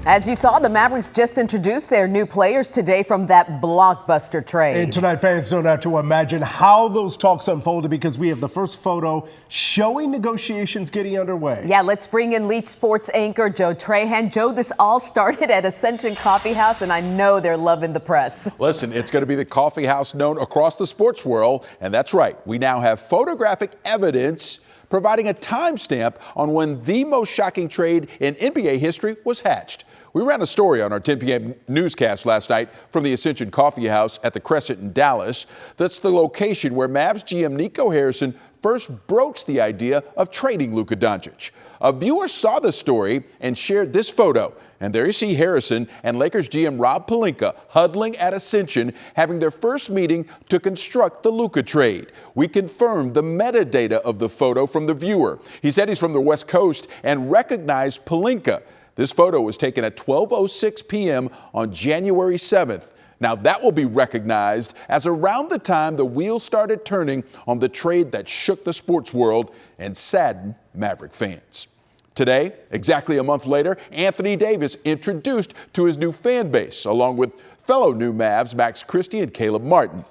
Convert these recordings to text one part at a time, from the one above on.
As you saw, the Mavericks just introduced their new players today from that blockbuster trade. And tonight, fans don't have to imagine how those talks unfolded because we have the first photo showing negotiations getting underway. Yeah, let's bring in Leach Sports anchor Joe Trahan. Joe, this all started at Ascension Coffee House, and I know they're loving the press. Listen, it's going to be the coffee house known across the sports world, and that's right. We now have photographic evidence providing a timestamp on when the most shocking trade in NBA history was hatched. We ran a story on our 10 p.m. newscast last night from the Ascension Coffee House at the Crescent in Dallas. That's the location where Mavs GM Nico Harrison first broached the idea of trading Luka Doncic. A viewer saw the story and shared this photo. And there you see Harrison and Lakers GM Rob Pelinka huddling at Ascension, having their first meeting to construct the Luka trade. We confirmed the metadata of the photo from the viewer. He said he's from the West Coast and recognized Pelinka. This photo was taken at 12:06 p.m. on January 7th. Now, that will be recognized as around the time the wheels started turning on the trade that shook the sports world and saddened Maverick fans. Today, exactly a month later, Anthony Davis introduced to his new fan base, along with fellow new Mavs Max Christie and Caleb Martin.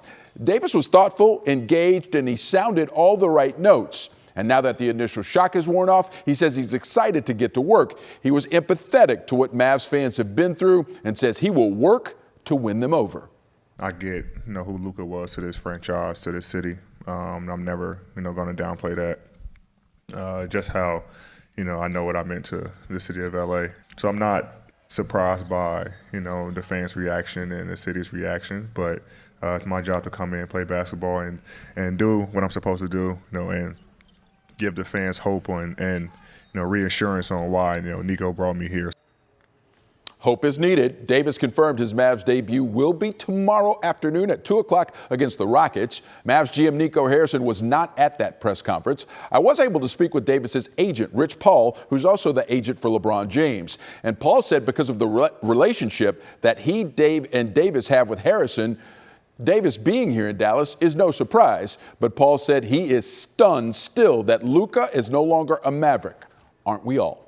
Davis was thoughtful, engaged, and he sounded all the right notes. And now that the initial shock is worn off, he says he's excited to get to work. He was empathetic to what Mavs fans have been through and says he will work to win them over. I get, who Luka was to this franchise, to this city. I'm never, going to downplay that. Just how, I know what I meant to the city of LA. So I'm not surprised by, the fans' reaction and the city's reaction, but it's my job to come in, play basketball, and do what I'm supposed to do, and give the fans hope and reassurance on why, Nico brought me here. Hope is needed. Davis confirmed his Mavs debut will be tomorrow afternoon at 2 o'clock against the Rockets. Mavs GM Nico Harrison was not at that press conference. I was able to speak with Davis's agent, Rich Paul, who's also the agent for LeBron James. And Paul said because of the relationship that he, Dave, and Davis have with Harrison, Davis being here in Dallas is no surprise. But Paul said he is stunned still that Luka is no longer a Maverick. Aren't we all?